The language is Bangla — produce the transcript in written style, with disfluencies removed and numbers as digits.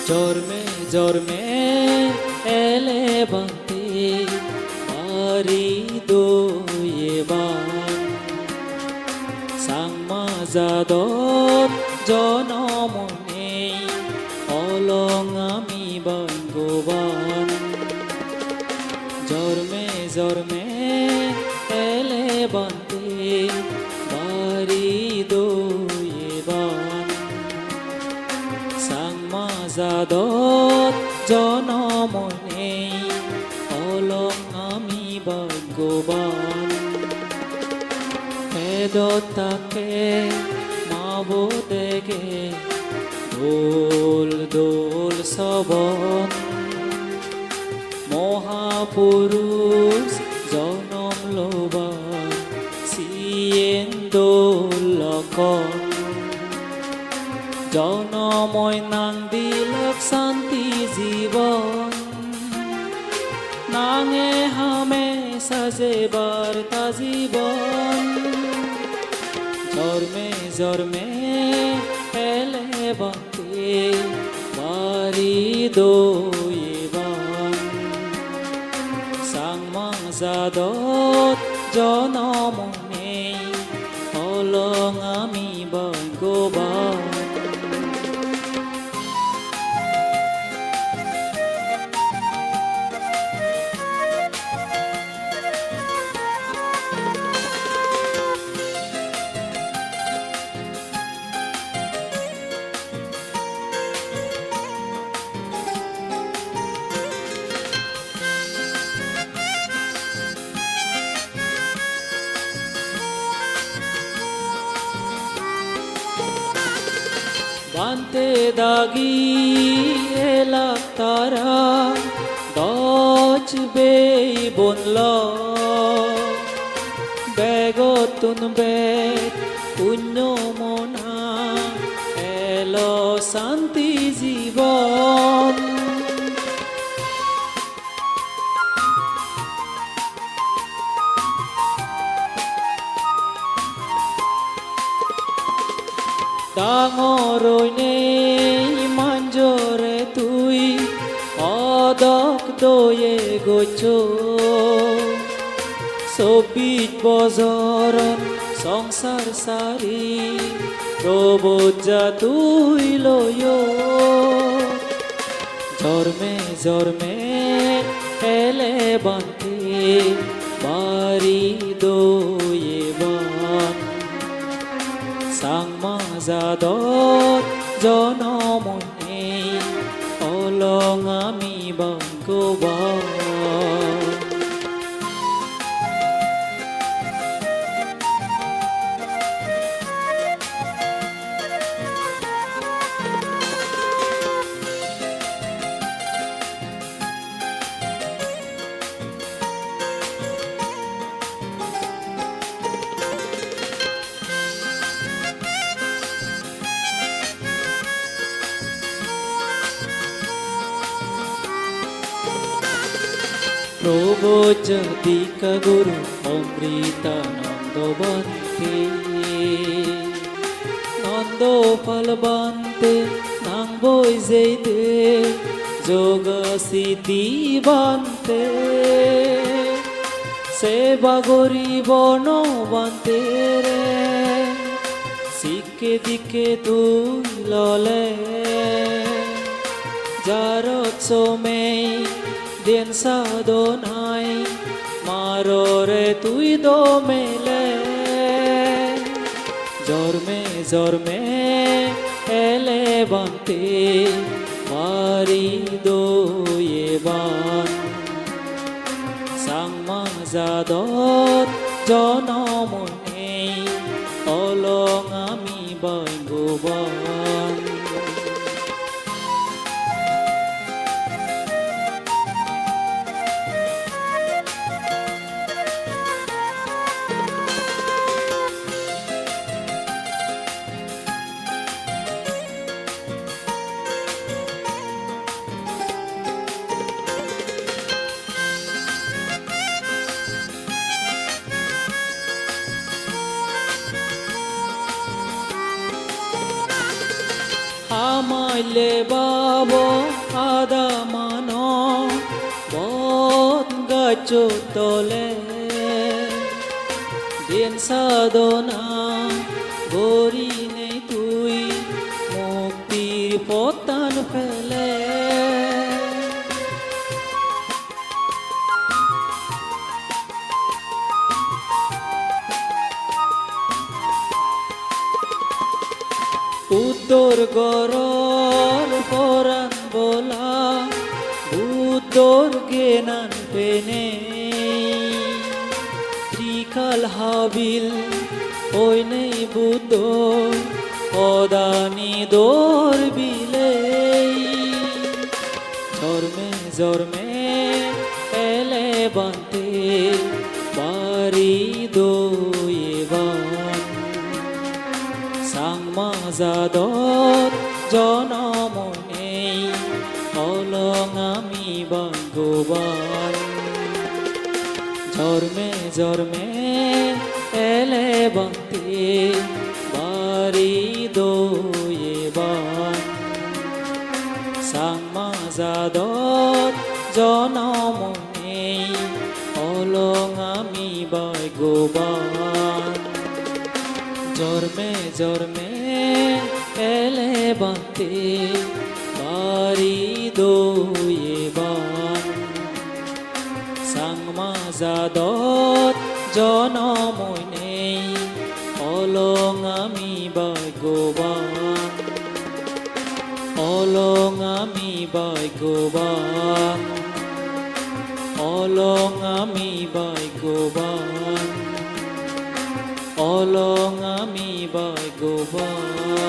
জন্মে জন্মে এলে বান্তে আরি দোয়েবান সাংমা জাদত জনমনে অলং আমি বঙ্গবান জন্মে জন্মে এলে বান্তে বারি দোয়েবান সাংমা জাদত জনমনে অলং আমি ভাগ্যবান হেদতাকে মাবো দেখে দোল দোল সবন মহাপুরুষ জনম লোবান সিয়েন দোল লখন জনময় নাং দিলক শান্তি জীবন নাঙে হামে সাজে বার্তা জীবন জন্মে জন্মে এলে বান্তে বারি দোয়েবান সাংমা জাদত জনমনে অলং আমি ভাগ্যবান বান্তে দাগি এলাক তারা দচ বেই বনল বেগতুন বেগ পুণ্য মনা এলো শান্তি জীবন ডাঙরই নেই মাঞ্জরে তুই অদক দয়ে গছ 24 বছরন সংসার সারি প্রবোজা তুই লয় জন্মে জন্মে এলে বান্তে বারি দোয়েবান সাংমা জাদত জনমনে অলং আমি ভাগ্যবান প্রবোজ দীকা গুরু অমৃতানন্দ বন্তে নন্দ ফল বন্তে নাং বই যেতে যোগ সিদ্ধি বন্তে সেবা গরিব বন্তে রে শিখে দিকে তুই ললে যার সোমেই দিন সাধনাই মাররে তুই দো মেলে জন্মে জন্মে এলে বান্তে বারি দোয়েবান সাংমা জাদত জনমনে অলং আমি ভাগ্যবান মাইলে বাবো আদা মান বত গাছ তলে দিন সাধনা গরি নেই তুই মুক্তির পতান ফেলে উত্তর গরল পরাণ বলা উত্তর গেনান পেনে ত্রিকাল হাবিল ওই নেই বুদ্ধ অদানি দোর বিলে জর্মে জর্মে এলে বান্তে বাড়ি দোয়েবান সাংমাজাদত জনম নেই অলং আমি ভাগ্যবান জন্মে জন্মে এলে বন্তে বাড়ি দোয়েবান সাংমাজাদত জনম নেই অলং আমি ভাগ্যবান জন্মে জন্মে এলে বান্তে বাড়ি দোয়েবান সাংমাজাদত জনম নেই অলং আমি ভাগ্যবান অলং আমি ভাগ্যবান অলং আমি ভাগ্যবান অলং আমি ভাগ্যবান